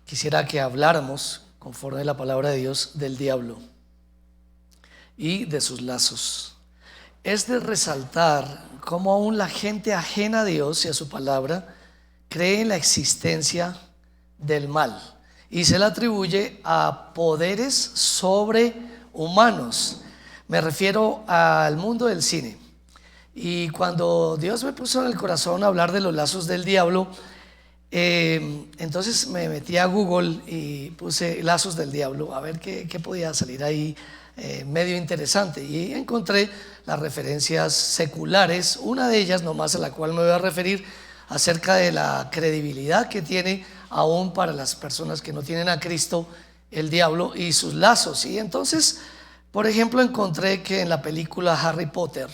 Quisiera que habláramos, conforme a la palabra de Dios, del diablo y de sus lazos. Es de resaltar cómo aún la gente ajena a Dios y a su palabra cree en la existencia del mal y se le atribuye a poderes sobrehumanos. Me refiero al mundo del cine. Y cuando Dios me puso en el corazón hablar de los lazos del diablo, entonces me metí a Google y puse lazos del diablo a ver qué podía salir ahí medio interesante, y encontré las referencias seculares, una de ellas nomás a la cual me voy a referir, acerca de la credibilidad que tiene aún para las personas que no tienen a Cristo el diablo y sus lazos. Y entonces, por ejemplo, encontré que en la película Harry Potter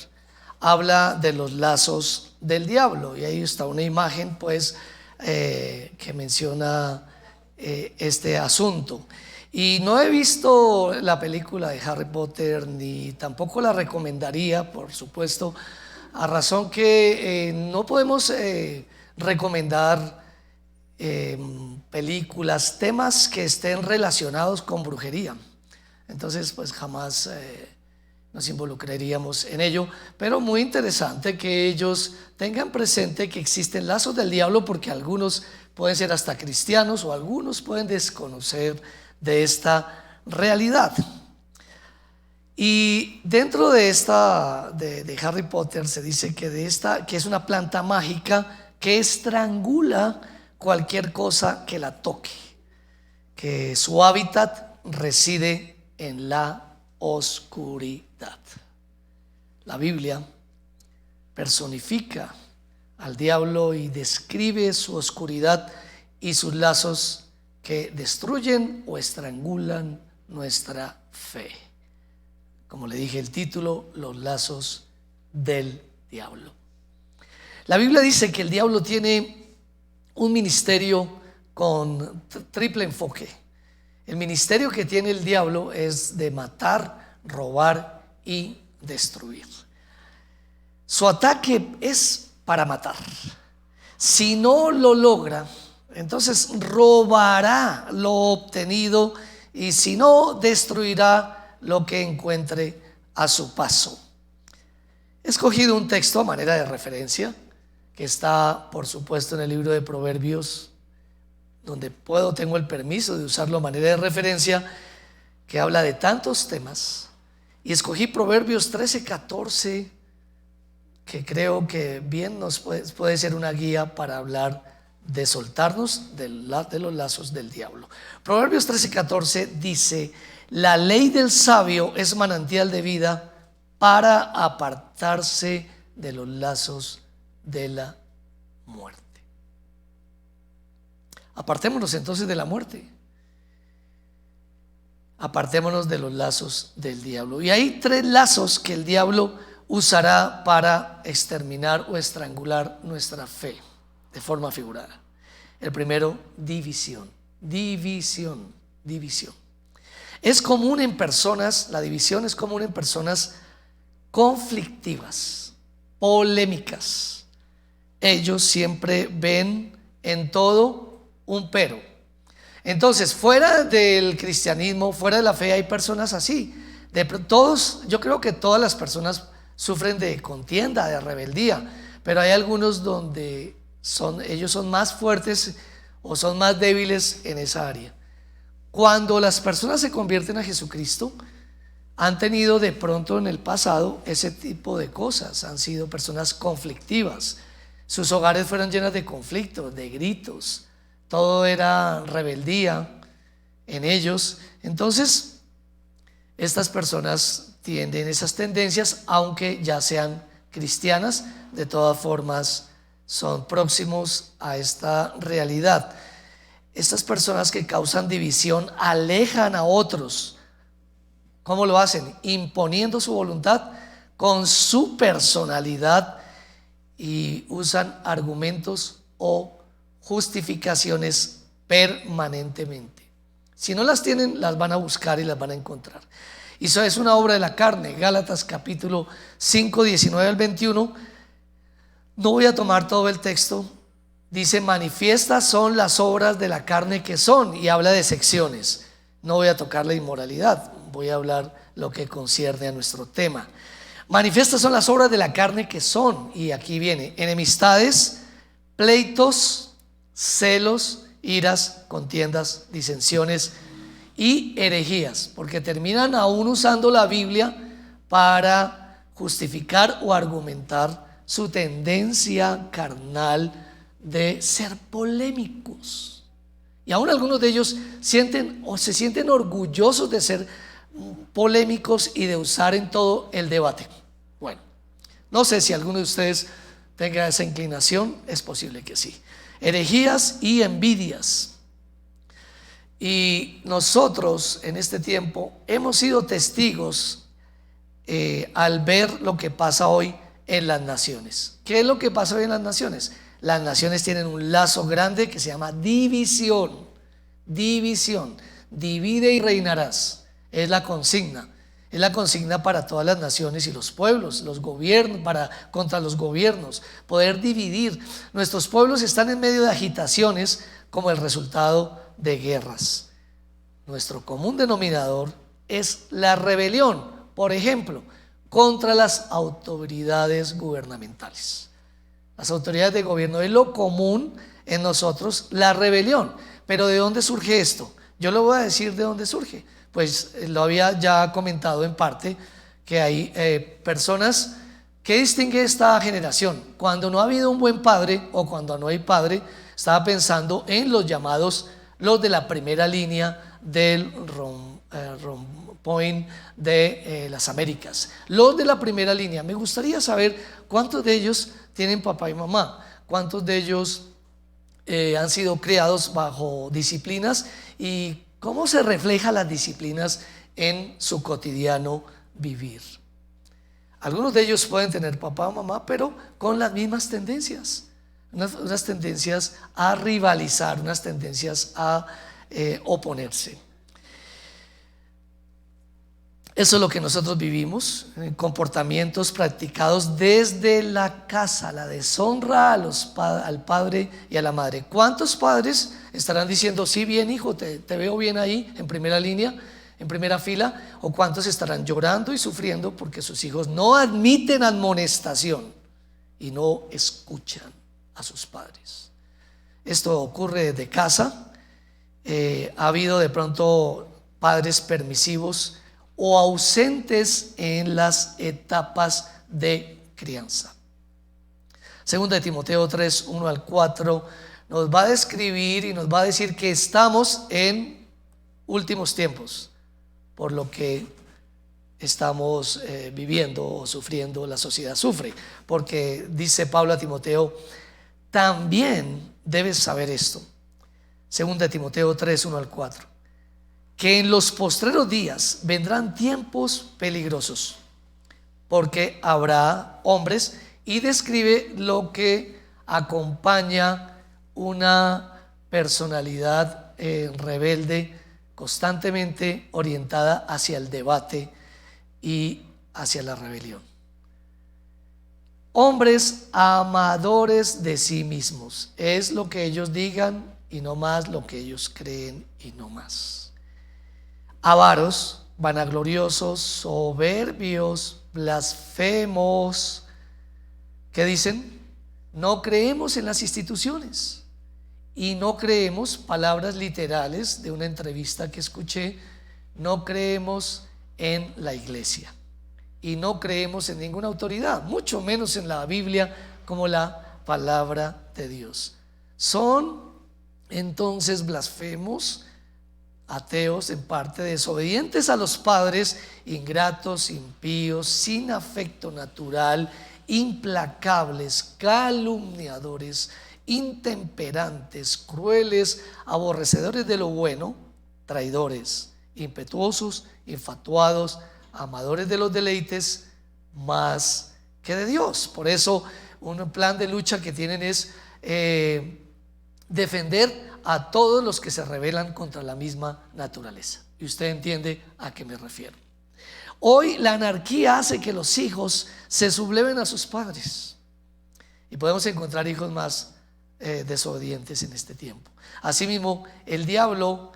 habla de los lazos del diablo, y ahí está una imagen pues que menciona este asunto. Y no he visto la película de Harry Potter, ni tampoco la recomendaría, por supuesto, a razón que no podemos recomendar películas, temas que estén relacionados con brujería. Entonces pues jamás nos involucraríamos en ello, pero muy interesante que ellos tengan presente que existen lazos del diablo, porque algunos pueden ser hasta cristianos o algunos pueden desconocer de esta realidad. Y dentro de esta de Harry Potter se dice que es una planta mágica que estrangula cualquier cosa que la toque, que su hábitat reside en la oscuridad. La Biblia personifica al diablo y describe su oscuridad y sus lazos que destruyen o estrangulan nuestra fe. Como le dije, el título: los lazos del diablo. La Biblia dice que el diablo tiene un ministerio con triple enfoque. El ministerio que tiene el diablo es de matar, robar y destruir. Su ataque es para matar. Si no lo logra, entonces robará lo obtenido, y si no, destruirá lo que encuentre a su paso. He escogido un texto a manera de referencia que está, por supuesto, en el libro de Proverbios, donde tengo el permiso de usarlo a manera de referencia, que habla de tantos temas, y escogí Proverbios 13:14, que creo que bien nos puede ser una guía para hablar de soltarnos de los lazos del diablo. Proverbios 13:14 dice: la ley del sabio es manantial de vida para apartarse de los lazos de la muerte. Apartémonos entonces de la muerte. Apartémonos de los lazos del diablo. Y hay tres lazos que el diablo usará para exterminar o estrangular nuestra fe de forma figurada. El primero, división. División. Es común en personas, la división es común en personas conflictivas, polémicas. Ellos siempre ven en todo un pero. Entonces, fuera del cristianismo, fuera de la fe, hay personas así. Yo creo que todas las personas sufren de contienda, de rebeldía, pero hay algunos donde ellos son más fuertes o son más débiles en esa área. Cuando las personas se convierten a Jesucristo, han tenido de pronto en el pasado ese tipo de cosas, han sido personas conflictivas. Sus hogares fueron llenos de conflictos, de gritos, todo era rebeldía en ellos. Entonces, estas personas tienden esas tendencias, aunque ya sean cristianas, de todas formas son próximos a esta realidad. Estas personas que causan división alejan a otros. ¿Cómo lo hacen? Imponiendo su voluntad con su personalidad, y usan argumentos o justificaciones permanentemente. Si no las tienen, las van a buscar y las van a encontrar. Y eso es una obra de la carne. Gálatas capítulo 5, 19 al 21. No voy a tomar todo el texto, dice: manifiestas son las obras de la carne que son, y habla de secciones. No voy a tocar la inmoralidad, voy a hablar lo que concierne a nuestro tema. Manifiestas son las obras de la carne que son, y aquí viene: enemistades, pleitos, celos, iras, contiendas, disensiones y herejías, porque terminan aún usando la Biblia para justificar o argumentar su tendencia carnal de ser polémicos. Y aún algunos de ellos sienten o se sienten orgullosos de ser polémicos y de usar en todo el debate. Bueno, no sé si alguno de ustedes tenga esa inclinación, es posible que sí. Herejías y envidias. Y nosotros en este tiempo hemos sido testigos al ver lo que pasa hoy en las naciones. ¿Qué es lo que pasa hoy en las naciones? Las naciones tienen un lazo grande que se llama división. División. Divide y reinarás. Es la consigna. Es la consigna para todas las naciones y los pueblos, los gobiernos, contra los gobiernos, poder dividir. Nuestros pueblos están en medio de agitaciones como el resultado de guerras. Nuestro común denominador es la rebelión, por ejemplo, contra las autoridades gubernamentales. Las autoridades de gobierno es lo común en nosotros, la rebelión. Pero ¿de dónde surge esto? Yo le voy a decir de dónde surge. Pues lo había ya comentado en parte, que hay personas que distinguen esta generación. Cuando no ha habido un buen padre o cuando no hay padre, estaba pensando en los llamados, los de la primera línea del Point de las Américas. Los de la primera línea, me gustaría saber cuántos de ellos tienen papá y mamá, cuántos de ellos han sido criados bajo disciplinas y cómo se reflejan las disciplinas en su cotidiano vivir. Algunos de ellos pueden tener papá o mamá, pero con las mismas tendencias, unas tendencias a rivalizar, unas tendencias a oponerse. Eso es lo que nosotros vivimos, comportamientos practicados desde la casa, la deshonra al padre y a la madre. ¿Cuántos padres estarán diciendo: sí, bien hijo, te veo bien ahí en primera línea, en primera fila? ¿O cuántos estarán llorando y sufriendo porque sus hijos no admiten amonestación y no escuchan a sus padres? Esto ocurre desde casa. Ha habido de pronto padres permisivos o ausentes en las etapas de crianza. Segunda de Timoteo 3, 1 al 4 nos va a describir y nos va a decir que estamos en últimos tiempos, por lo que estamos viviendo o sufriendo, la sociedad sufre, porque dice Pablo a Timoteo: también debes saber esto. Segunda de Timoteo 3, 1 al 4, que en los postreros días vendrán tiempos peligrosos, porque habrá hombres, y describe lo que acompaña una personalidad rebelde, constantemente orientada hacia el debate y hacia la rebelión. Hombres amadores de sí mismos, es lo que ellos digan y no más lo que ellos creen y no más. Avaros, vanagloriosos, soberbios, blasfemos. ¿Qué dicen? No creemos en las instituciones y no creemos, palabras literales de una entrevista que escuché, no creemos en la iglesia y no creemos en ninguna autoridad, mucho menos en la Biblia como la palabra de Dios. Son entonces blasfemos, ateos en parte, desobedientes a los padres, ingratos, impíos, sin afecto natural, implacables, calumniadores, intemperantes, crueles, aborrecedores de lo bueno, traidores, impetuosos, infatuados, amadores de los deleites más que de Dios. Por eso un plan de lucha que tienen es defender a todos los que se rebelan contra la misma naturaleza. Y usted entiende a qué me refiero. Hoy la anarquía hace que los hijos se subleven a sus padres. Y podemos encontrar hijos más desobedientes en este tiempo. Asimismo, el diablo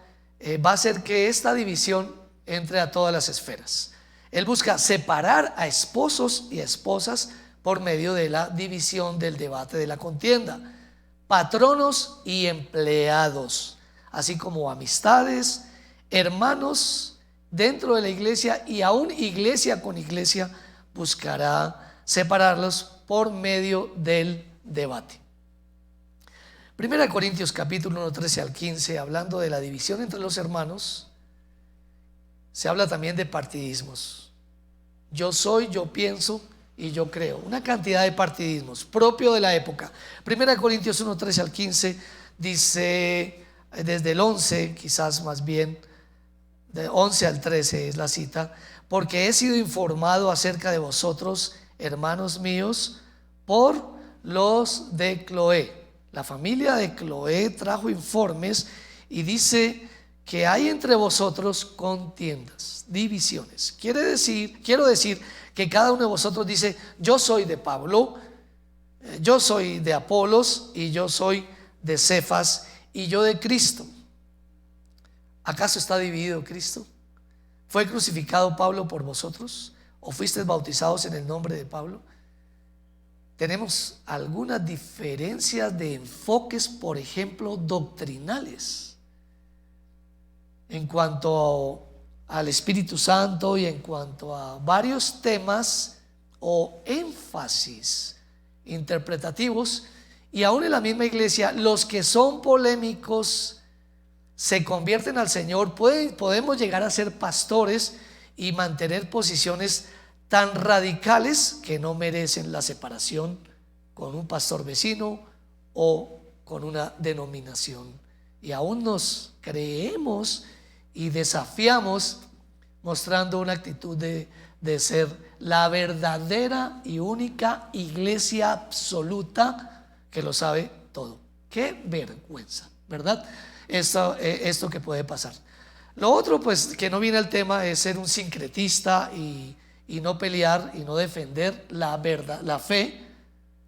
va a hacer que esta división entre a todas las esferas. Él busca separar a esposos y a esposas por medio de la división, del debate, de la contienda, patronos y empleados, así como amistades, hermanos dentro de la iglesia, y aún iglesia con iglesia buscará separarlos por medio del debate. 1 Corintios capítulo 1, 13 al 15, hablando de la división entre los hermanos, se habla también de partidismos. Yo soy, yo pienso y yo creo. Una cantidad de partidismos propio de la época. 1 Corintios 1, 13 al 15 dice, desde el 11, quizás más bien, de 11 al 13 es la cita: porque he sido informado acerca de vosotros, hermanos míos, por los de Cloé. La familia de Cloé trajo informes y dice que hay entre vosotros contiendas, divisiones. Quiero decir que cada uno de vosotros dice: yo soy de Pablo, yo soy de Apolos, y yo soy de Cefas, y yo de Cristo. ¿Acaso está dividido Cristo? ¿Fue crucificado Pablo por vosotros? ¿O fuisteis bautizados en el nombre de Pablo? Tenemos algunas diferencias de enfoques, por ejemplo, doctrinales, en cuanto al Espíritu Santo y en cuanto a varios temas o énfasis interpretativos. Y aún en la misma iglesia, los que son polémicos se convierten al Señor. Podemos llegar a ser pastores y mantener posiciones tan radicales que no merecen la separación con un pastor vecino o con una denominación. Y aún nos creemos y desafiamos, mostrando una actitud de ser la verdadera y única iglesia absoluta que lo sabe todo. Qué vergüenza, ¿verdad? Esto que puede pasar. Lo otro, pues, que no viene al tema, es ser un sincretista y no pelear y no defender la verdad, la fe,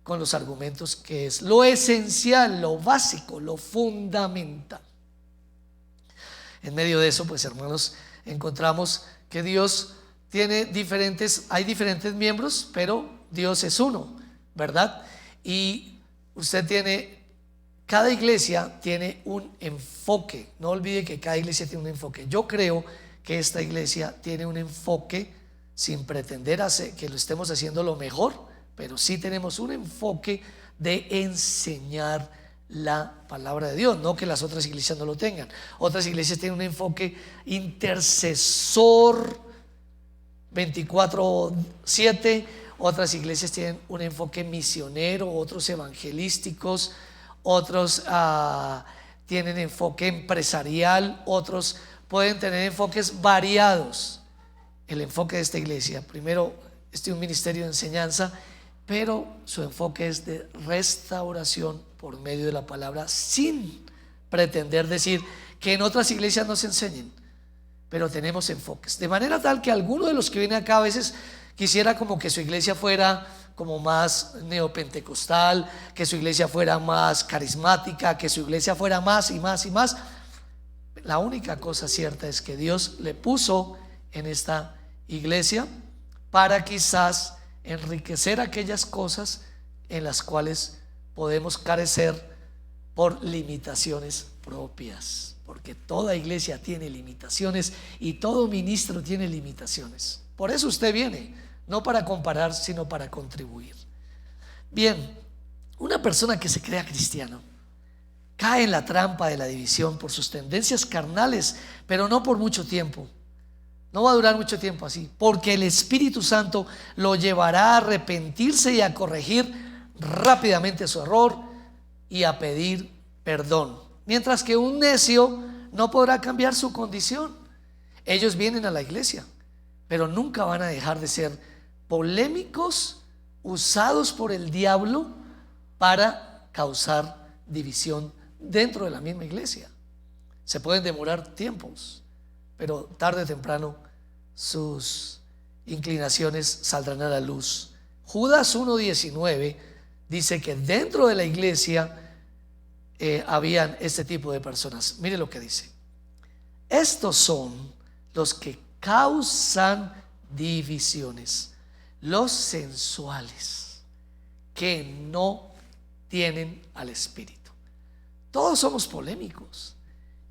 con los argumentos, que es lo esencial, lo básico, lo fundamental. En medio de eso, pues, hermanos, encontramos que Dios hay diferentes miembros, pero Dios es uno, ¿verdad? Y cada iglesia tiene un enfoque. No olvide que cada iglesia tiene un enfoque. Yo creo que esta iglesia tiene un enfoque, sin pretender que lo estemos haciendo lo mejor, pero sí tenemos un enfoque de enseñar la palabra de Dios, no que las otras iglesias no lo tengan. Otras iglesias tienen un enfoque intercesor 24/7, otras iglesias tienen un enfoque misionero, otros evangelísticos, otros tienen enfoque empresarial, otros pueden tener enfoques variados. El enfoque de esta iglesia, primero, es un ministerio de enseñanza, pero su enfoque es de restauración por medio de la palabra, sin pretender decir que en otras iglesias no se enseñen, pero tenemos enfoques, de manera tal que alguno de los que vienen acá a veces quisiera como que su iglesia fuera como más neopentecostal, que su iglesia fuera más carismática, que su iglesia fuera más y más y más. La única cosa cierta es que Dios le puso en esta iglesia para quizás enriquecer aquellas cosas en las cuales podemos carecer por limitaciones propias, porque toda iglesia tiene limitaciones y todo ministro tiene limitaciones. Por eso usted viene, no para comparar, sino para contribuir. Bien, una persona que se crea cristiano cae en la trampa de la división por sus tendencias carnales, pero no por mucho tiempo. No va a durar mucho tiempo así, porque el Espíritu Santo lo llevará a arrepentirse y a corregir rápidamente su error y a pedir perdón. Mientras que un necio no podrá cambiar su condición. Ellos vienen a la iglesia, pero nunca van a dejar de ser polémicos, usados por el diablo para causar división dentro de la misma iglesia. Se pueden demorar tiempos, pero tarde o temprano sus inclinaciones saldrán a la luz. Judas 1:19 dice que dentro de la iglesia habían este tipo de personas. Mire lo que dice: estos son los que causan divisiones, los sensuales, que no tienen al Espíritu. Todos somos polémicos.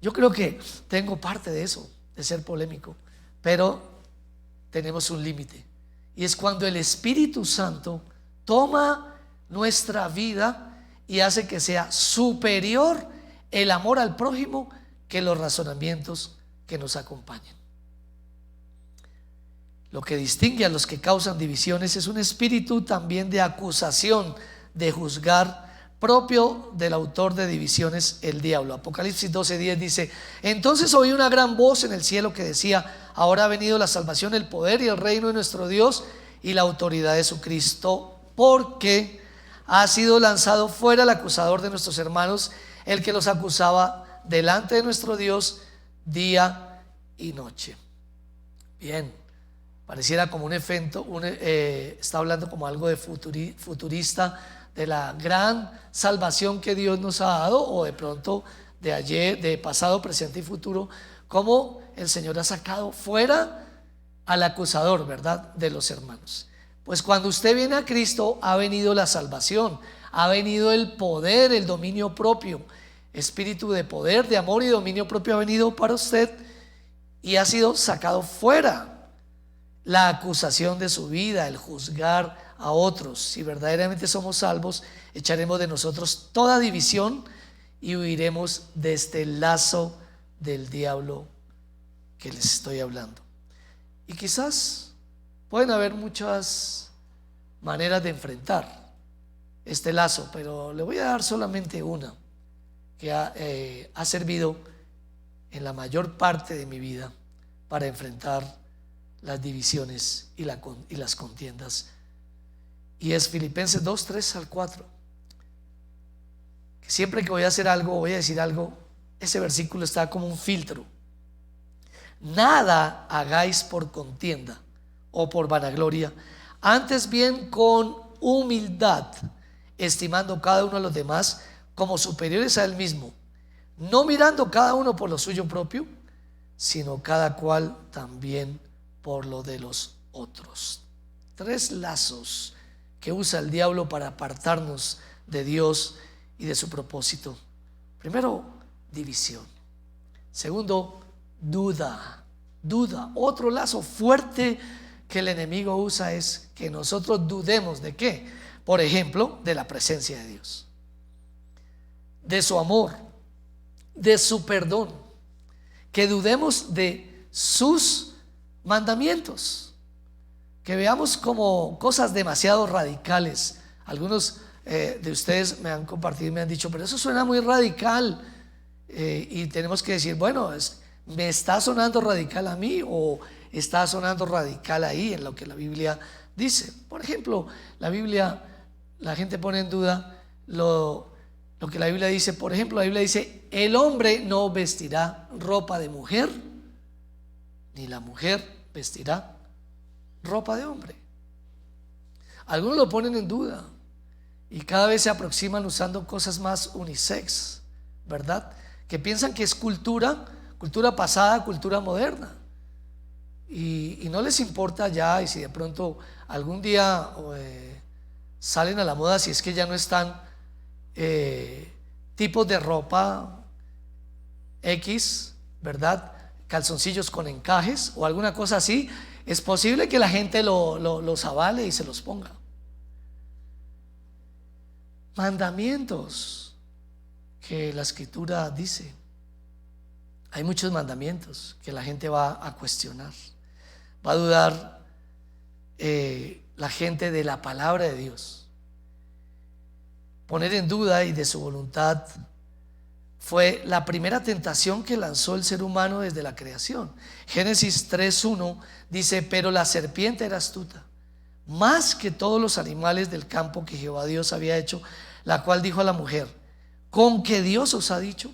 Yo creo que tengo parte de eso, de ser polémico, pero tenemos un límite, y es cuando el Espíritu Santo toma nuestra vida y hace que sea superior el amor al prójimo que los razonamientos que nos acompañan. Lo que distingue a los que causan divisiones es un espíritu también de acusación, de juzgar, propio del autor de divisiones, el diablo. Apocalipsis 12:10 dice: entonces oí una gran voz en el cielo que decía: ahora ha venido la salvación, el poder y el reino de nuestro Dios y la autoridad de su Cristo, porque ha sido lanzado fuera el acusador de nuestros hermanos, el que los acusaba delante de nuestro Dios día y noche. Bien, pareciera como un evento, está hablando como algo de futurista, de la gran salvación que Dios nos ha dado, o de pronto de ayer, de pasado, presente y futuro, como el Señor ha sacado fuera al acusador, ¿verdad?, de los hermanos. Pues cuando usted viene a Cristo, ha venido la salvación, ha venido el poder, el dominio propio. Espíritu de poder, de amor y dominio propio ha venido para usted, y ha sido sacado fuera la acusación de su vida, el juzgar a otros. Si verdaderamente somos salvos, echaremos de nosotros toda división y huiremos de este lazo del diablo que les estoy hablando. Y quizás pueden haber muchas maneras de enfrentar este lazo, pero le voy a dar solamente una que ha servido en la mayor parte de mi vida para enfrentar las divisiones y las contiendas, y es Filipenses 2:3-4, que siempre que voy a hacer algo, voy a decir algo, ese versículo está como un filtro. Nada hagáis por contienda o por vanagloria, antes bien con humildad, estimando cada uno a los demás como superiores a él mismo, no mirando cada uno por lo suyo propio, sino cada cual también por lo de los otros. 3 lazos que usa el diablo para apartarnos de Dios y de su propósito. Primero, división. Segundo, duda. Otro lazo fuerte que el enemigo usa es que nosotros dudemos ¿de qué? Por ejemplo, de la presencia de Dios, de su amor, de su perdón, que dudemos de sus mandamientos, que veamos como cosas demasiado radicales. Algunos de ustedes me han compartido y me han dicho: pero eso suena muy radical, y tenemos que decir, bueno, ¿me está sonando radical a mí o está sonando radical ahí en lo que la Biblia dice? Por ejemplo, la gente pone en duda lo que la Biblia dice. Por ejemplo, la Biblia dice: el hombre no vestirá ropa de mujer, ni la mujer vestirá ropa de hombre. Algunos lo ponen en duda y cada vez se aproximan usando cosas más unisex, ¿verdad?, que piensan que es cultura pasada, cultura moderna, y no les importa ya. Y si de pronto algún día salen a la moda, si es que ya no están tipos de ropa X, ¿verdad?, calzoncillos con encajes o alguna cosa así, es posible que la gente los avale y se los ponga. Mandamientos que la Escritura dice. Hay muchos mandamientos que la gente va a cuestionar, va a dudar la gente de la palabra de Dios. Poner en duda y de su voluntad fue la primera tentación que lanzó el ser humano desde la creación. Génesis 3:1 dice: pero la serpiente era astuta, más que todos los animales del campo que Jehová Dios había hecho, la cual dijo a la mujer: ¿con qué Dios os ha dicho?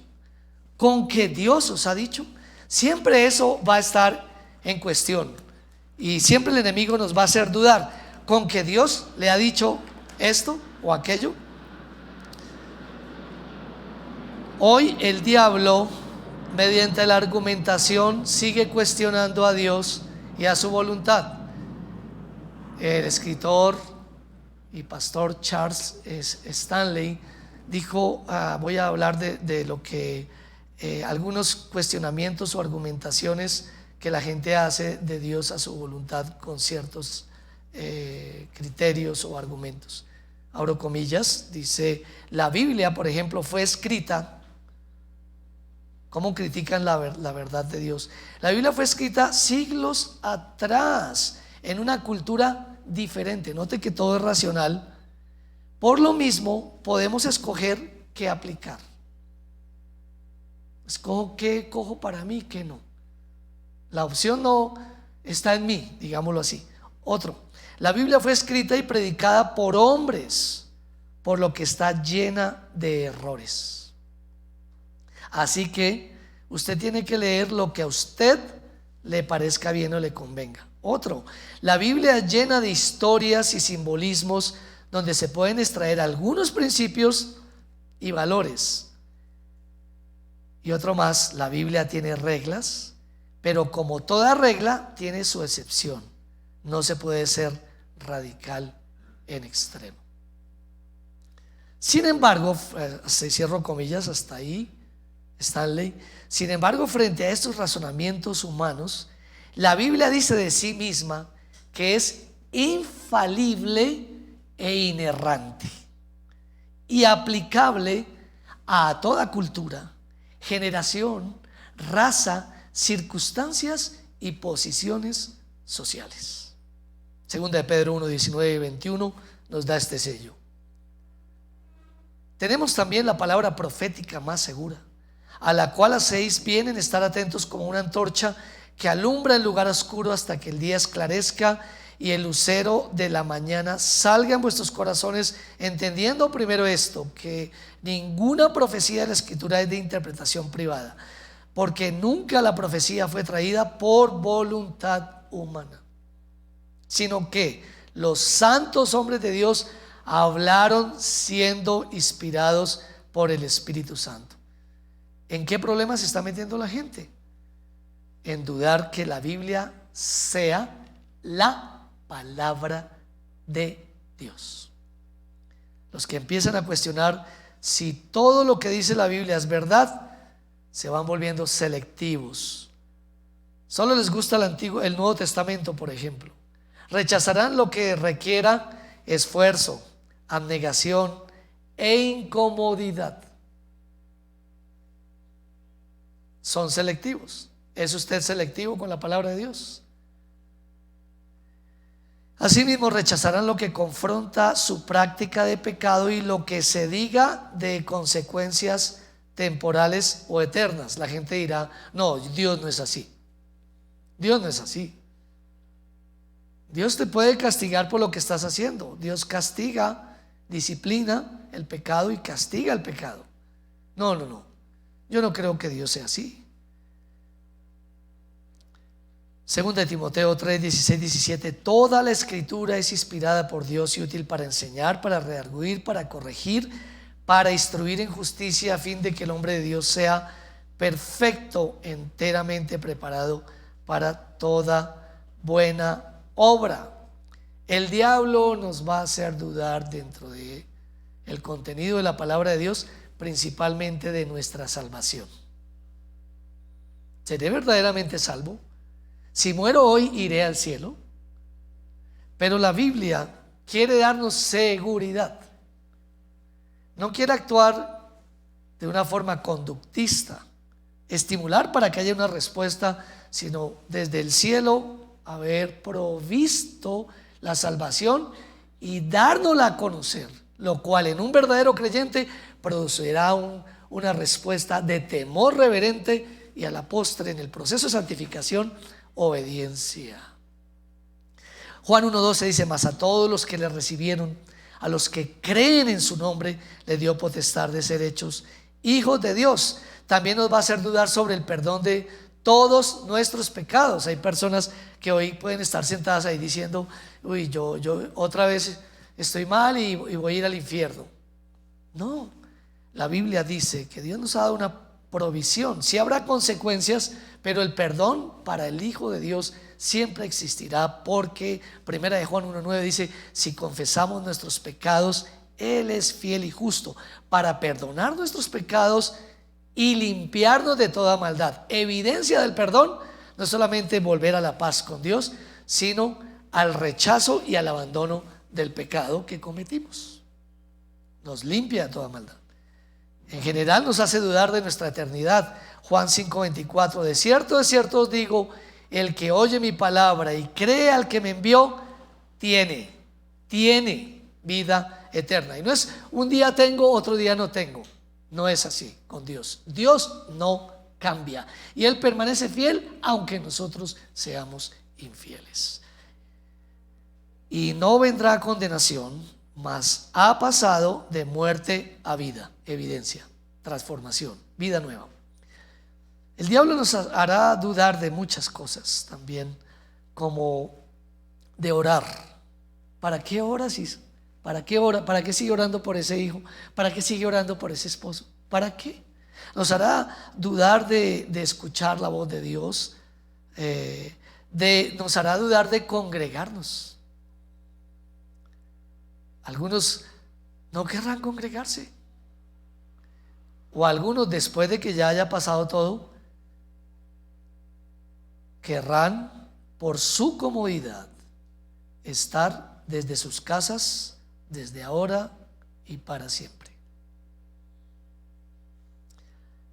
¿Con qué Dios os ha dicho? Siempre eso va a estar en cuestión, y siempre el enemigo nos va a hacer dudar. ¿Con qué Dios le ha dicho esto o aquello? Hoy el diablo, mediante la argumentación, sigue cuestionando a Dios y a su voluntad. El escritor y pastor Charles Stanley dijo, voy a hablar de lo que algunos cuestionamientos o argumentaciones que la gente hace de Dios a su voluntad con ciertos criterios o argumentos. Abro comillas, dice: la Biblia, por ejemplo, fue escrita. ¿Cómo critican la verdad de Dios? La Biblia fue escrita siglos atrás, en una cultura diferente. Note que todo es racional. Por lo mismo, podemos escoger qué aplicar. Escojo qué cojo para mí, qué no. La opción no está en mí, digámoslo así. Otro: la Biblia fue escrita y predicada por hombres, por lo que está llena de errores. Así que usted tiene que leer lo que a usted le parezca bien o le convenga. Otro: la Biblia es llena de historias y simbolismos donde se pueden extraer algunos principios y valores. Y otro más: la Biblia tiene reglas, pero como toda regla tiene su excepción. No se puede ser radical en extremo. Sin embargo, cierro comillas hasta ahí, Stanley. Sin embargo, frente a estos razonamientos humanos, la Biblia dice de sí misma que es infalible e inerrante y aplicable a toda cultura, generación, raza, circunstancias y posiciones sociales. Segunda de Pedro 1, 19 y 21 nos da este sello. Tenemos también la palabra profética más segura, a la cual hacéis bien en estar atentos como una antorcha que alumbra el lugar oscuro hasta que el día esclarezca y el lucero de la mañana salga en vuestros corazones, entendiendo primero esto, que ninguna profecía de la Escritura es de interpretación privada, porque nunca la profecía fue traída por voluntad humana, sino que los santos hombres de Dios hablaron siendo inspirados por el Espíritu Santo. ¿En qué problema se está metiendo la gente? En dudar que la Biblia sea la palabra de Dios. Los que empiezan a cuestionar si todo lo que dice la Biblia es verdad, se van volviendo selectivos. Solo les gusta el Nuevo Testamento, por ejemplo. Rechazarán lo que requiera esfuerzo, abnegación e incomodidad. Son selectivos. ¿Es usted selectivo con la palabra de Dios? Asimismo, rechazarán lo que confronta su práctica de pecado y lo que se diga de consecuencias temporales o eternas. La gente dirá: no, Dios no es así. Dios no es así. Dios te puede castigar por lo que estás haciendo. Dios castiga, disciplina el pecado y castiga el pecado. No. Yo no creo que Dios sea así. Segunda de Timoteo 3, 16, 17. Toda la Escritura es inspirada por Dios y útil para enseñar, para redarguir, para corregir, para instruir en justicia, a fin de que el hombre de Dios sea perfecto, enteramente preparado para toda buena obra. El diablo nos va a hacer dudar dentro de el contenido de la palabra de Dios, principalmente de nuestra salvación. ¿Seré verdaderamente salvo? Si muero hoy, iré al cielo. Pero la Biblia quiere darnos seguridad. No quiere actuar de una forma conductista, estimular para que haya una respuesta, sino desde el cielo haber provisto la salvación y dárnosla a conocer, lo cual en un verdadero creyente producirá una respuesta de temor reverente y a la postre, en el proceso de santificación, obediencia. Juan 1:12 dice: mas a todos los que le recibieron, a los que creen en su nombre, le dio potestad de ser hechos hijos de Dios. También nos va a hacer dudar sobre el perdón de todos nuestros pecados. Hay personas que hoy pueden estar sentadas ahí diciendo: uy, yo otra vez estoy mal y voy a ir al infierno. No, la Biblia dice que Dios nos ha dado una provisión. Sí habrá consecuencias, pero el perdón para el Hijo de Dios siempre existirá, porque 1 Juan 1:9 dice: si confesamos nuestros pecados, Él es fiel y justo para perdonar nuestros pecados y limpiarnos de toda maldad. Evidencia del perdón no es solamente volver a la paz con Dios, sino al rechazo y al abandono del pecado que cometimos. Nos limpia de toda maldad. En general nos hace dudar de nuestra eternidad. Juan 5:24: de cierto os digo, el que oye mi palabra y cree al que me envió, tiene vida eterna. Y no es un día tengo, otro día no tengo. No es así con Dios. Dios no cambia y Él permanece fiel aunque nosotros seamos infieles. Y no vendrá condenación, mas ha pasado de muerte a vida. Evidencia, transformación, vida nueva. El diablo nos hará dudar de muchas cosas también, como de orar. ¿Para qué oras? ¿Para qué ora? ¿Para qué sigue orando por ese hijo? ¿Para qué sigue orando por ese esposo? ¿Para qué? Nos hará dudar de escuchar la voz de Dios. Nos hará dudar de congregarnos. Algunos no querrán congregarse, o algunos, después de que ya haya pasado todo, querrán por su comodidad estar desde sus casas, desde ahora y para siempre.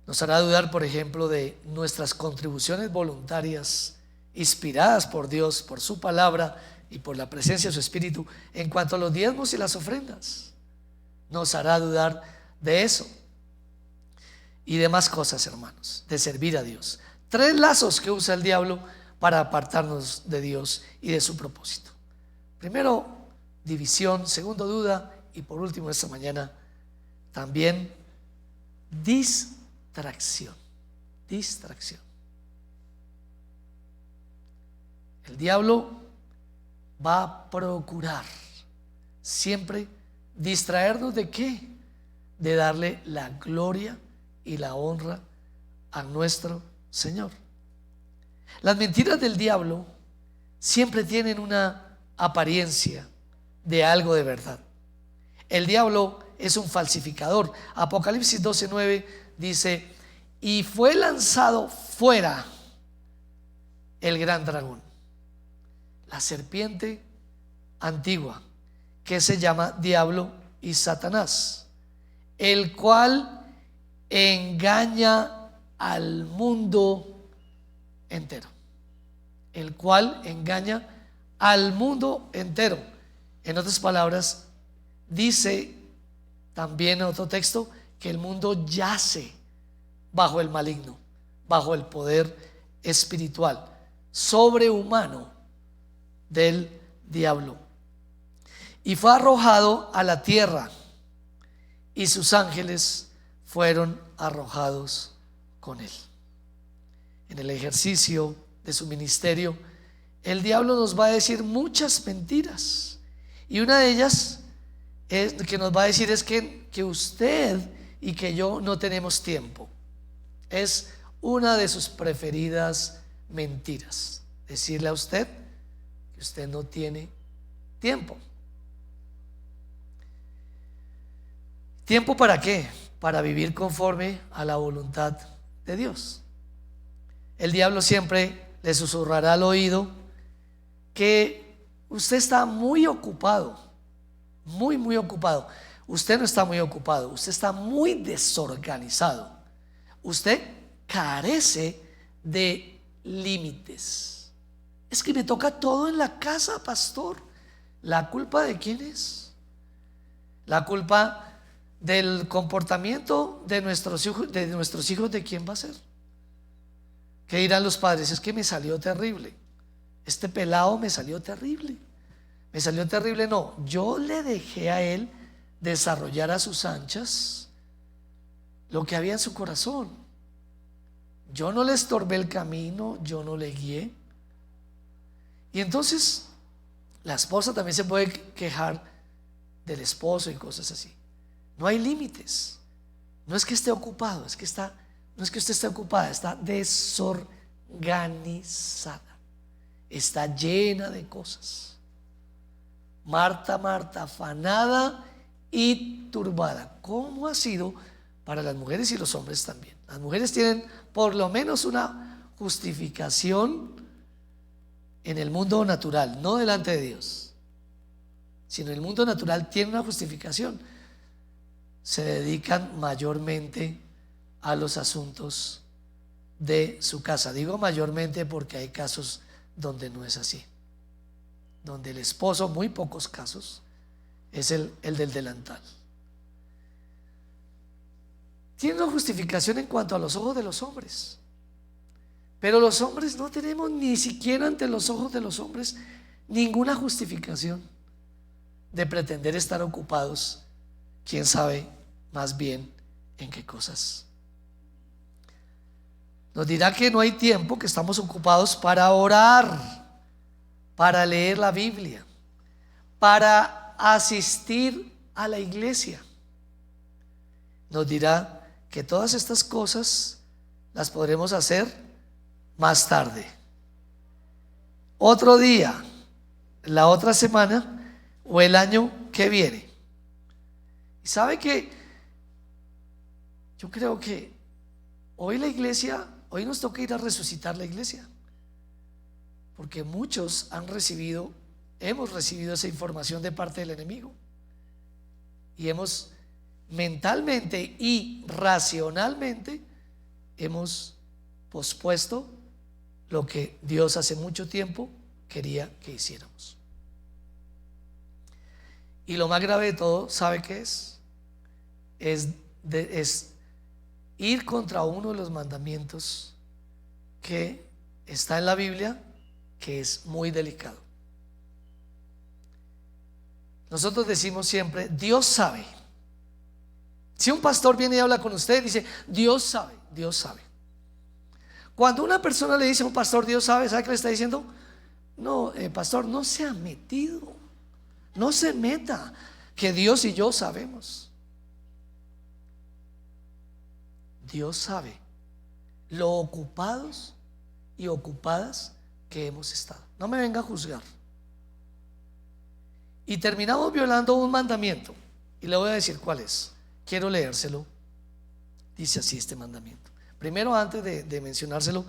Nos hará dudar, por ejemplo, de nuestras contribuciones voluntarias inspiradas por Dios, por su palabra y por la presencia de su Espíritu en cuanto a los diezmos y las ofrendas. Nos hará dudar de eso y demás cosas, hermanos, de servir a Dios. 3 lazos que usa el diablo para apartarnos de Dios y de su propósito. Primero, división. Segundo, duda. Y por último, esta mañana también distracción. El diablo va a procurar siempre distraernos ¿de qué? De darle la gloria y la honra a nuestro Señor. Las mentiras del diablo siempre tienen una apariencia de algo de verdad. El diablo es un falsificador. Apocalipsis 12:9 dice: y fue lanzado fuera el gran dragón, la serpiente antigua, que se llama Diablo y Satanás, el cual engaña al mundo entero. El cual engaña al mundo entero. En otras palabras, dice también en otro texto que el mundo yace bajo el maligno, bajo el poder espiritual sobrehumano del diablo. Y fue arrojado a la tierra, y sus ángeles fueron arrojados con él. En el ejercicio de su ministerio, el diablo nos va a decir muchas mentiras, y una de ellas que nos va a decir es que usted y que yo no tenemos tiempo. Es una de sus preferidas mentiras, decirle a usted que usted no tiene tiempo. ¿Tiempo para qué? Para vivir conforme a la voluntad de Dios. El diablo siempre le susurrará al oído que usted está muy ocupado, muy ocupado. Usted no está muy ocupado, usted está muy desorganizado. Usted carece de límites. Es que me toca todo en la casa, pastor. ¿La culpa de quién es? La culpa del comportamiento de nuestros hijos, ¿de quién va a ser? ¿Qué dirán los padres? Es que me salió terrible. Este pelado me salió terrible. Me salió terrible, no. Yo le dejé a él desarrollar a sus anchas lo que había en su corazón. Yo no le estorbé el camino, yo no le guié. Y entonces la esposa también se puede quejar del esposo y cosas así. No hay límites. No es que esté ocupado, no es que usted esté ocupada, está desorganizada, está llena de cosas. Marta, Marta, afanada y turbada. ¿Cómo ha sido para las mujeres y los hombres también? Las mujeres tienen por lo menos una justificación en el mundo natural, no delante de Dios, sino en el mundo natural tienen una justificación. Se dedican mayormente a los asuntos de su casa. Digo mayormente porque hay casos donde no es así, donde el esposo, muy pocos casos, es el del delantal. Tiene una justificación en cuanto a los ojos de los hombres, pero los hombres no tenemos ni siquiera ante los ojos de los hombres ninguna justificación de pretender estar ocupados, quién sabe más bien en qué cosas. Nos dirá que no hay tiempo, que estamos ocupados para orar, para leer la Biblia, para asistir a la iglesia. Nos dirá que todas estas cosas las podremos hacer más tarde, otro día, la otra semana o el año que viene. Y sabe que yo creo que hoy nos toca ir a resucitar la iglesia, porque muchos hemos recibido esa información de parte del enemigo y hemos mentalmente y racionalmente hemos pospuesto lo que Dios hace mucho tiempo quería que hiciéramos. Y lo más grave de todo, ¿sabe qué es? Es ir contra uno de los mandamientos que está en la Biblia, que es muy delicado. Nosotros decimos siempre, Dios sabe. Si un pastor viene y habla con usted, dice, Dios sabe, Dios sabe. Cuando una persona le dice a un pastor, Dios sabe, ¿sabe qué le está diciendo? No, pastor, no se ha metido, no se meta, que Dios y yo sabemos. Dios sabe lo ocupados y ocupadas que hemos estado. No me venga a juzgar. Y terminamos violando un mandamiento, y le voy a decir cuál es. Quiero leérselo. Dice así este mandamiento. Primero, antes de mencionárselo,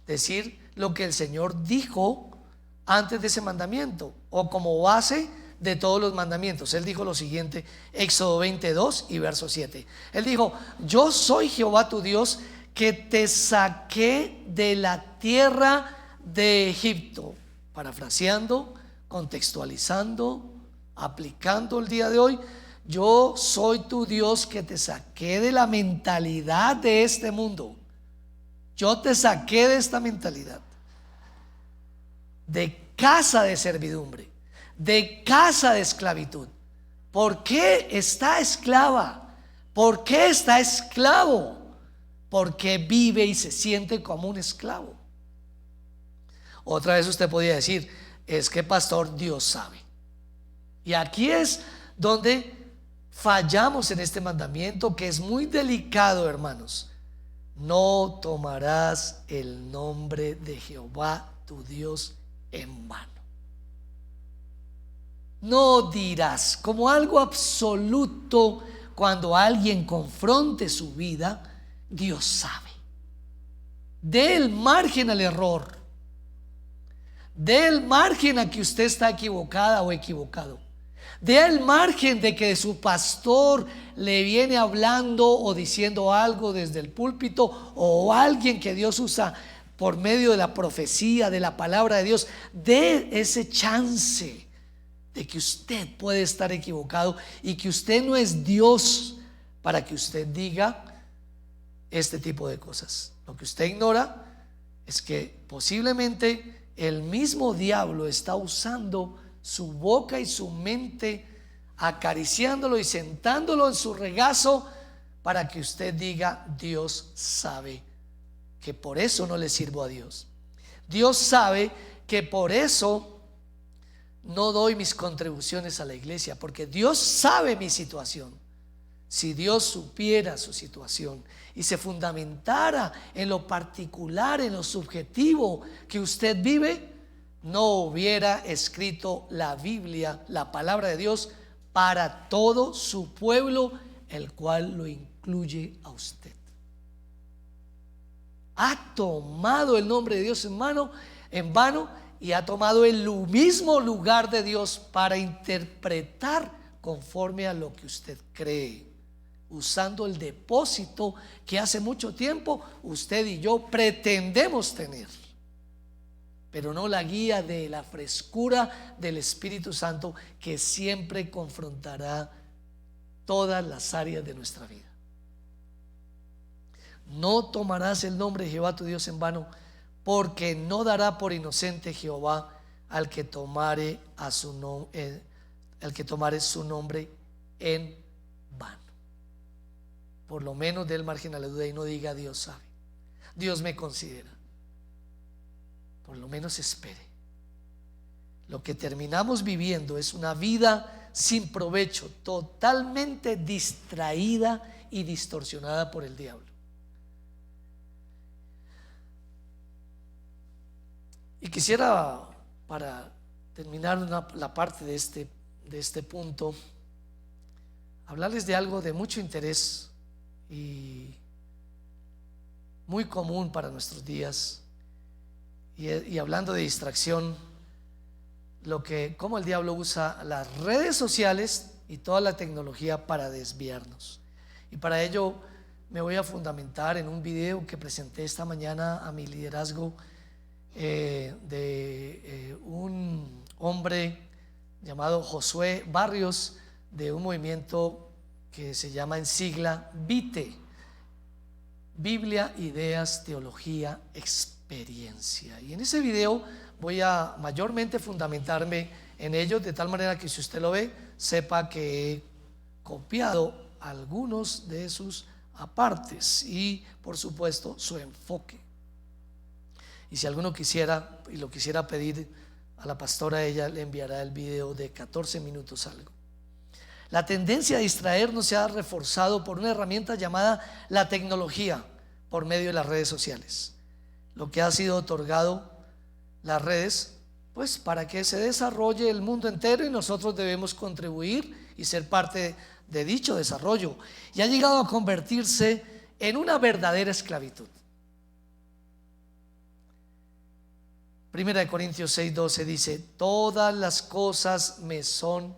decir lo que el Señor dijo antes de ese mandamiento, o como base de todos los mandamientos. Él dijo lo siguiente, Éxodo 22 y verso 7. Él dijo, yo soy Jehová tu Dios, que te saqué de la tierra de Egipto. Parafraseando, contextualizando, aplicando el día de hoy, yo soy tu Dios, que te saqué de la mentalidad de este mundo. Yo te saqué de esta mentalidad de casa de servidumbre, de casa de esclavitud. ¿Por qué está esclava? ¿Por qué está esclavo? Porque vive y se siente como un esclavo. Otra vez usted podría decir, es que pastor, Dios sabe. Y aquí es donde fallamos en este mandamiento, que es muy delicado, hermanos. No tomarás el nombre de Jehová tu Dios en vano. No dirás, como algo absoluto, cuando alguien confronte su vida, Dios sabe. Dé el margen al error, dé el margen a que usted está equivocada o equivocado. Dé el margen de que su pastor le viene hablando o diciendo algo desde el púlpito, o alguien que Dios usa por medio de la profecía, de la palabra de Dios. Dé ese chance de que usted puede estar equivocado y que usted no es Dios para que usted diga este tipo de cosas. Lo que usted ignora es que posiblemente el mismo diablo está usando su boca y su mente, acariciándolo y sentándolo en su regazo, para que usted diga, Dios sabe que por eso no le sirvo a Dios. Dios sabe que por eso no doy mis contribuciones a la iglesia, porque Dios sabe mi situación. Si Dios supiera su situación y se fundamentara en lo particular, en lo subjetivo que usted vive, no hubiera escrito la Biblia, la palabra de Dios, para todo su pueblo, el cual lo incluye a usted. Ha tomado el nombre de Dios en vano y ha tomado el mismo lugar de Dios para interpretar conforme a lo que usted cree, usando el depósito que hace mucho tiempo usted y yo pretendemos tener, pero no la guía de la frescura del Espíritu Santo, que siempre confrontará todas las áreas de nuestra vida. No tomarás el nombre de Jehová tu Dios en vano, porque no dará por inocente Jehová al que tomare su nombre en vano. Por lo menos dé el margen a la duda y no diga Dios sabe, Dios me considera. Por lo menos espere. Lo que terminamos viviendo es una vida sin provecho, totalmente distraída y distorsionada por el diablo. Y quisiera, para terminar la parte de este punto, hablarles de algo de mucho interés y muy común para nuestros días. Y hablando de distracción, cómo el diablo usa las redes sociales y toda la tecnología para desviarnos. Y para ello me voy a fundamentar en un video que presenté esta mañana a mi liderazgo, de un hombre llamado Josué Barrios, de un movimiento que se llama en sigla BITE, Biblia, Ideas, Teología, Experiencia. Y en ese video voy a mayormente fundamentarme en ello, de tal manera que si usted lo ve, sepa que he copiado algunos de sus apartes y por supuesto su enfoque. Y si alguno quisiera y lo quisiera pedir a la pastora, ella le enviará el video de 14 minutos algo. La tendencia a distraernos se ha reforzado por una herramienta llamada la tecnología por medio de las redes sociales, lo que ha sido otorgado las redes pues para que se desarrolle el mundo entero, y nosotros debemos contribuir y ser parte de dicho desarrollo, y ha llegado a convertirse en una verdadera esclavitud. Primera de Corintios 6:12 dice: todas las cosas me son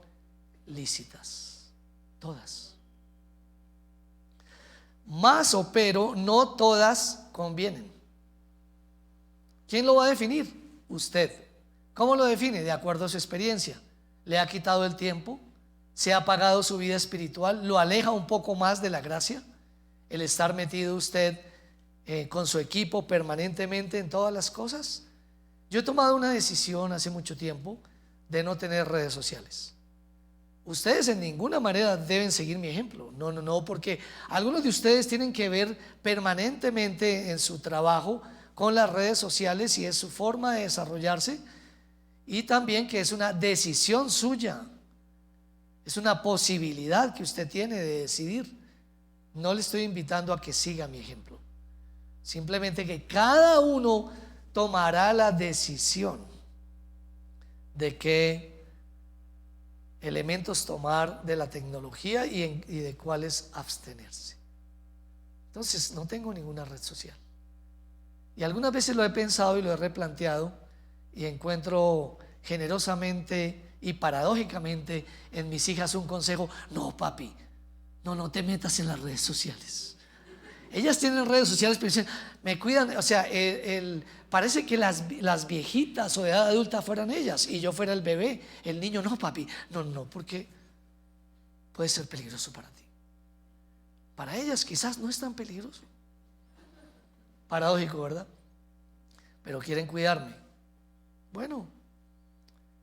lícitas, todas, mas pero no todas convienen. ¿Quién lo va a definir? Usted. ¿Cómo lo define? De acuerdo a su experiencia. ¿Le ha quitado el tiempo? ¿Se ha apagado su vida espiritual? ¿Lo aleja un poco más de la gracia? El estar metido usted con su equipo permanentemente en todas las cosas. Yo he tomado una decisión hace mucho tiempo de no tener redes sociales. Ustedes en ninguna manera deben seguir mi ejemplo. No, porque algunos de ustedes tienen que ver permanentemente en su trabajo con las redes sociales, y es su forma de desarrollarse, y también que es una decisión suya, es una posibilidad que usted tiene de decidir. No le estoy invitando a que siga mi ejemplo, simplemente que cada uno tomará la decisión de qué elementos tomar de la tecnología y de cuáles abstenerse. Entonces no tengo ninguna red social, y algunas veces lo he pensado y lo he replanteado, y encuentro generosamente y paradójicamente en mis hijas un consejo: no, papi, no te metas en las redes sociales. Ellas tienen redes sociales, pero dicen, me cuidan, o sea, parece que las viejitas o de edad adulta fueran ellas y yo fuera el bebé, el niño. No, papi, no, porque puede ser peligroso para ti. Para ellas quizás no es tan peligroso. Paradójico, ¿verdad? Pero quieren cuidarme. Bueno,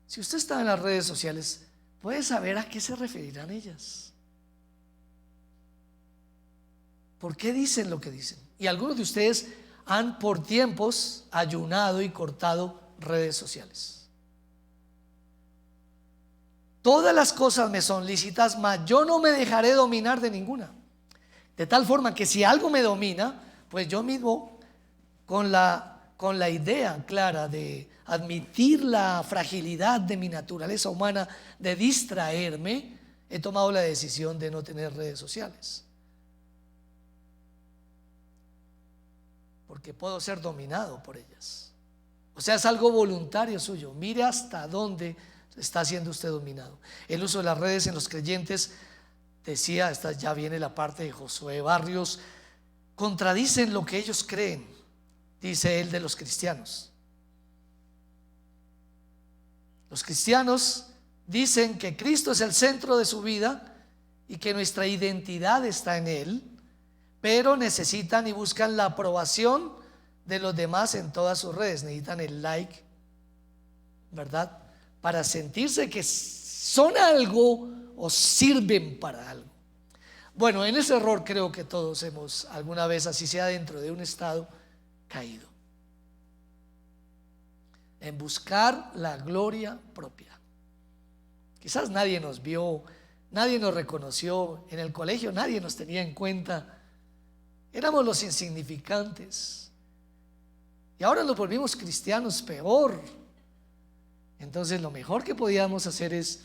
si usted está en las redes sociales, puede saber a qué se referirán ellas. ¿Por qué dicen lo que dicen? Y algunos de ustedes han por tiempos ayunado y cortado redes sociales. Todas las cosas me son lícitas, mas yo no me dejaré dominar de ninguna. De tal forma que si algo me domina, pues yo mismo, con la idea clara de admitir la fragilidad de mi naturaleza humana, de distraerme, he tomado la decisión de no tener redes sociales. Porque puedo ser dominado por ellas. O sea, es algo voluntario suyo. Mire hasta dónde está siendo usted dominado. El uso de las redes en los creyentes, decía, esta ya viene la parte de Josué Barrios, contradicen lo que ellos creen, dice él, de los cristianos. Los cristianos dicen que Cristo es el centro de su vida y que nuestra identidad está en Él, pero necesitan y buscan la aprobación de los demás en todas sus redes. Necesitan el like, ¿verdad?, para sentirse que son algo o sirven para algo. Bueno, en ese error creo que todos hemos alguna vez, así sea dentro de un estado, caído en buscar la gloria propia. Quizás nadie nos vio, nadie nos reconoció en el colegio, nadie nos tenía en cuenta, éramos los insignificantes y ahora nos volvimos cristianos, peor. Entonces lo mejor que podíamos hacer es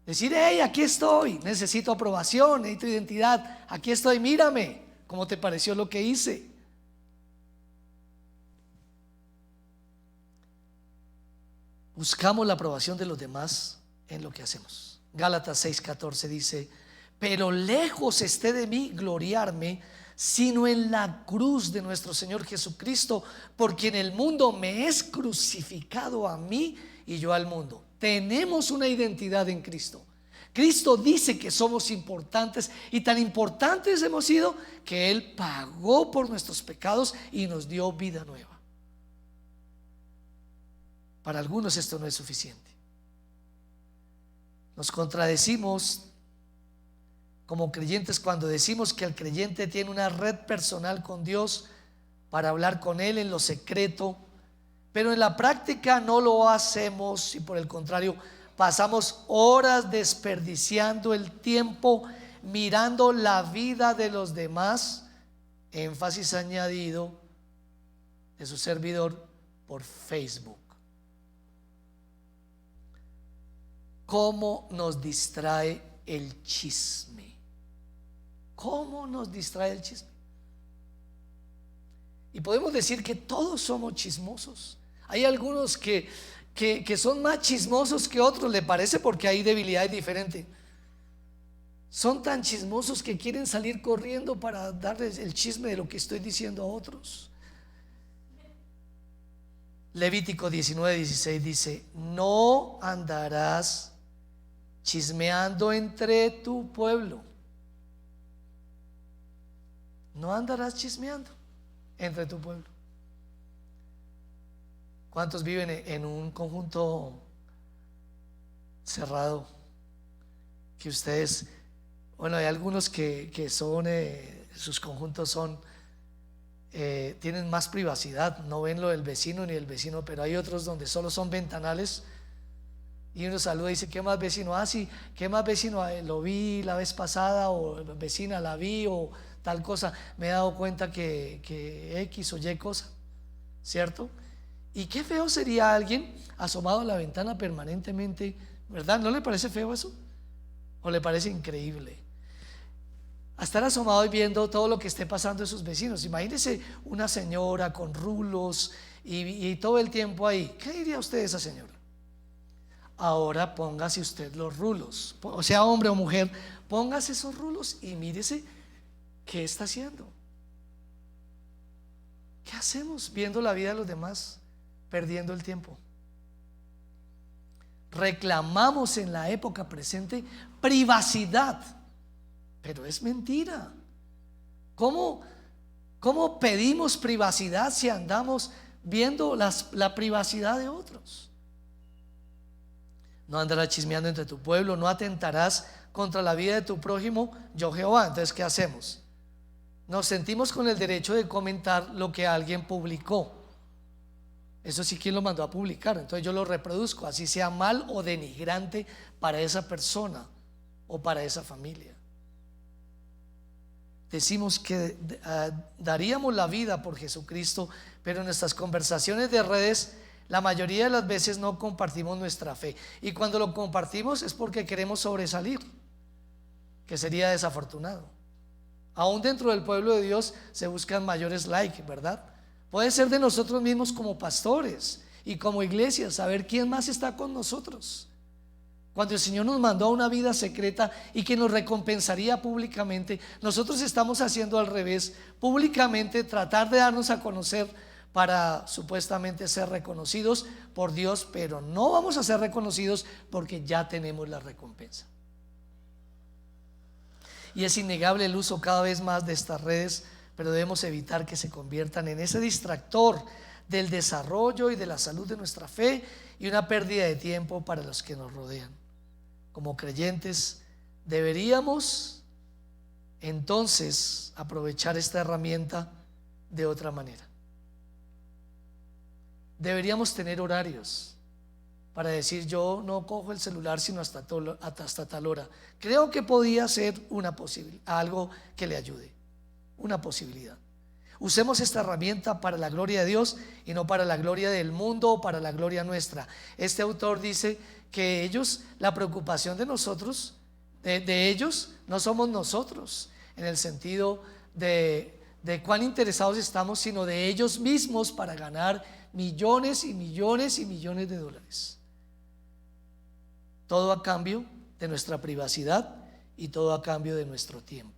decir: hey, aquí estoy, necesito aprobación, necesito identidad, aquí estoy, mírame, ¿cómo te pareció lo que hice? Buscamos la aprobación de los demás en lo que hacemos. Gálatas 6:14 dice: pero lejos esté de mí gloriarme, sino en la cruz de nuestro Señor Jesucristo, por quien el mundo me es crucificado a mí y yo al mundo. Tenemos una identidad en Cristo. Cristo dice que somos importantes, y tan importantes hemos sido que Él pagó por nuestros pecados y nos dio vida nueva. Para algunos esto no es suficiente. Nos contradecimos como creyentes cuando decimos que el creyente tiene una red personal con Dios para hablar con Él en lo secreto, pero en la práctica no lo hacemos, y por el contrario pasamos horas desperdiciando el tiempo mirando la vida de los demás, énfasis añadido de su servidor, por Facebook. ¿Cómo nos distrae el chisme? ¿Cómo nos distrae el chisme? Y podemos decir que todos somos chismosos. Hay algunos que son más chismosos que otros, ¿le parece? Porque hay debilidades diferentes. Son tan chismosos que quieren salir corriendo para darles el chisme de lo que estoy diciendo a otros. Levítico 19:16 dice: no andarás chismeando entre tu pueblo. No andarás chismeando entre tu pueblo. ¿Cuántos viven en un conjunto cerrado? Que ustedes, bueno, hay algunos que son, sus conjuntos son, tienen más privacidad, no ven lo del vecino ni el vecino, pero hay otros donde solo son ventanales. Y uno saluda y dice: ¿qué más vecino? Ah, sí, ¿qué más vecino? Lo vi la vez pasada, o vecina la vi, o tal cosa. Me he dado cuenta que X o Y cosa, ¿cierto? Y qué feo sería alguien asomado a la ventana permanentemente, ¿verdad? ¿No le parece feo eso? ¿O le parece increíble? A estar asomado y viendo todo lo que esté pasando en sus vecinos. Imagínese una señora con rulos y todo el tiempo ahí. ¿Qué diría usted de esa señora? Ahora póngase usted los rulos, o sea, hombre o mujer, póngase esos rulos y mírese qué está haciendo. ¿Qué hacemos viendo la vida de los demás, perdiendo el tiempo? Reclamamos en la época presente privacidad, pero es mentira. ¿Cómo pedimos privacidad si andamos viendo la privacidad de otros? No andarás chismeando entre tu pueblo, no atentarás contra la vida de tu prójimo, yo Jehová. Entonces, ¿qué hacemos? Nos sentimos con el derecho de comentar lo que alguien publicó. Eso sí, ¿quién lo mandó a publicar? Entonces yo lo reproduzco, así sea mal o denigrante para esa persona o para esa familia. Decimos que daríamos la vida por Jesucristo, pero en nuestras conversaciones de redes la mayoría de las veces no compartimos nuestra fe, y cuando lo compartimos es porque queremos sobresalir, que sería desafortunado. Aún dentro del pueblo de Dios se buscan mayores likes, ¿verdad? Puede ser de nosotros mismos como pastores y como iglesia, saber quién más está con nosotros. Cuando el Señor nos mandó a una vida secreta y que nos recompensaría públicamente, nosotros estamos haciendo al revés, públicamente tratar de darnos a conocer para supuestamente ser reconocidos por Dios, pero no vamos a ser reconocidos porque ya tenemos la recompensa. Y es innegable el uso cada vez más de estas redes, pero debemos evitar que se conviertan en ese distractor del desarrollo y de la salud de nuestra fe y una pérdida de tiempo para los que nos rodean. Como creyentes deberíamos entonces aprovechar esta herramienta de otra manera. Deberíamos tener horarios para decir: yo no cojo el celular sino hasta tal hora. Creo que podía ser una posibilidad, algo que le ayude, una posibilidad. Usemos esta herramienta para la gloria de Dios y no para la gloria del mundo o para la gloria nuestra. Este autor dice que ellos, la preocupación de nosotros, de ellos, no somos nosotros, en el sentido de cuán interesados estamos, sino de ellos mismos para ganar millones y millones y millones de dólares. Todo a cambio de nuestra privacidad y todo a cambio de nuestro tiempo.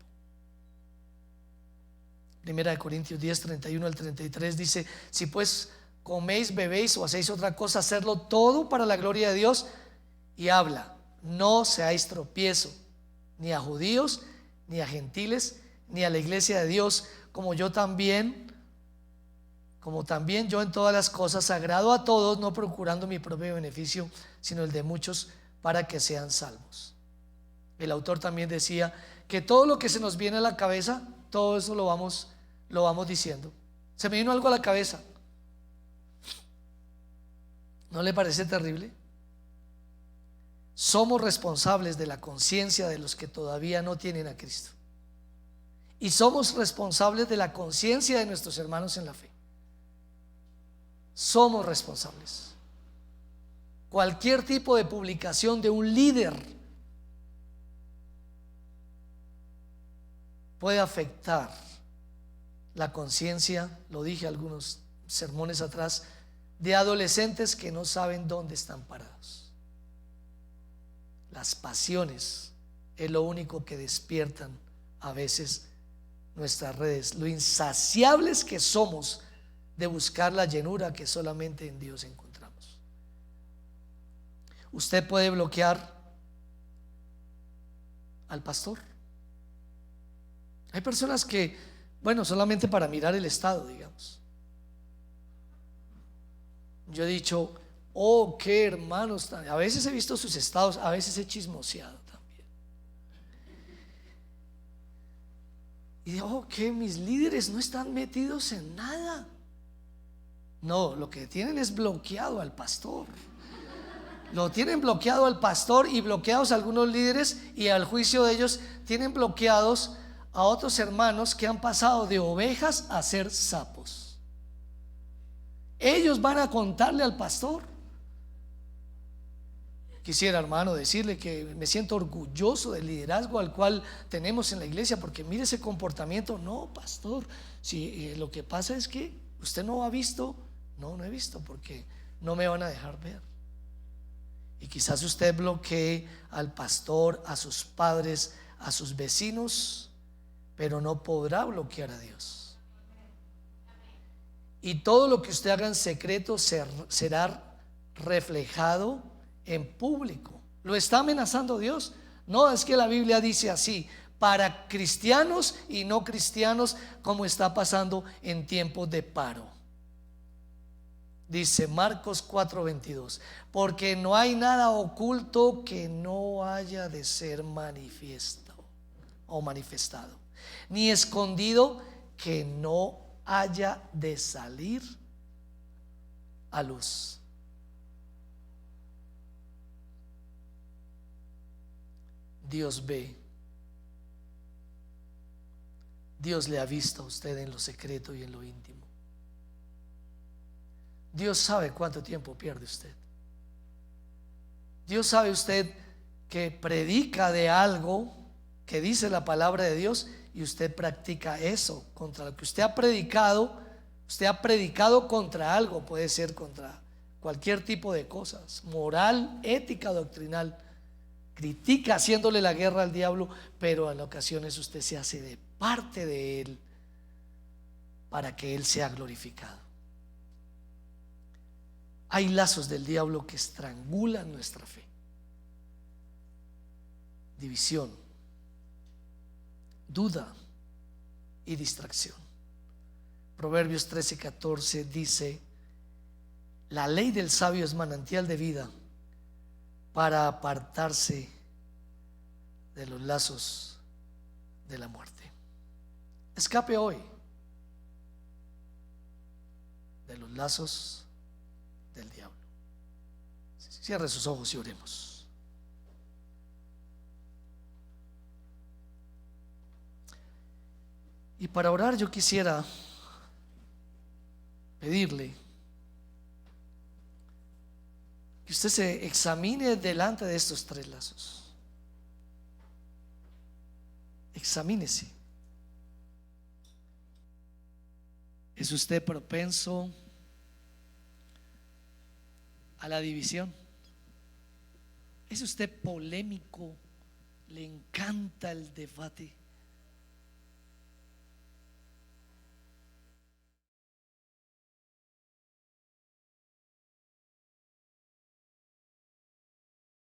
Primera de Corintios 10, 31 al 33 dice: si pues coméis, bebéis o hacéis otra cosa, hacedlo todo para la gloria de Dios. Y habla: no seáis tropiezo ni a judíos, ni a gentiles, ni a la iglesia de Dios, como también yo en todas las cosas agrado a todos, no procurando mi propio beneficio, sino el de muchos, para que sean salvos. El autor también decía que todo lo que se nos viene a la cabeza, todo eso lo vamos diciendo. Se me vino algo a la cabeza. ¿No le parece terrible? Somos responsables de la conciencia de los que todavía no tienen a Cristo, y somos responsables de la conciencia de nuestros hermanos en la fe. Somos responsables. Cualquier tipo de publicación de un líder puede afectar la conciencia, lo dije algunos sermones atrás, de adolescentes que no saben dónde están parados. Las pasiones es lo único que despiertan a veces nuestras redes, lo insaciables que somos de buscar la llenura que solamente en Dios encontramos. Usted puede bloquear al pastor. Hay personas que, solamente para mirar el estado, digamos. Yo he dicho: oh, qué hermanos. A veces he visto sus estados, a veces he chismoseado también. Y digo: oh, que mis líderes no están metidos en nada. No, lo que tienen es bloqueado al pastor. Lo tienen bloqueado al pastor y bloqueados a algunos líderes, y al juicio de ellos tienen bloqueados a otros hermanos que han pasado de ovejas a ser sapos. Ellos van a contarle al pastor. Quisiera, hermano, decirle que me siento orgulloso del liderazgo al cual tenemos en la iglesia, porque mire ese comportamiento. No, pastor, si lo que pasa es que usted no ha visto. No he visto porque no me van a dejar ver. Y quizás usted bloquee al pastor, a sus padres, a sus vecinos, pero no podrá bloquear a Dios. Y todo lo que usted haga en secreto será reflejado en público. ¿Lo está amenazando Dios? No, es que la Biblia dice así: para cristianos y no cristianos, como está pasando en tiempos de paro. Dice Marcos 4:22: porque no hay nada oculto que no haya de ser manifiesto o manifestado, ni escondido que no haya de salir a luz. Dios ve. Dios le ha visto a usted en lo secreto y en lo íntimo. Dios sabe cuánto tiempo pierde usted. Dios sabe usted que predica de algo que dice la palabra de Dios y usted practica eso contra lo que usted ha predicado. Usted ha predicado contra algo, puede ser contra cualquier tipo de cosas, moral, ética, doctrinal. Critica haciéndole la guerra al diablo, pero en ocasiones usted se hace de parte de él para que él sea glorificado. Hay lazos del diablo que estrangulan nuestra fe. División, duda y distracción. Proverbios 13:14 dice: la ley del sabio es manantial de vida para apartarse de los lazos de la muerte. Escape hoy de los lazos del diablo. Cierre sus ojos y oremos. Y para orar yo quisiera pedirle que usted se examine delante de estos tres lazos. Examínese. ¿Es usted propenso a la división? ¿Es usted polémico? ¿Le encanta el debate?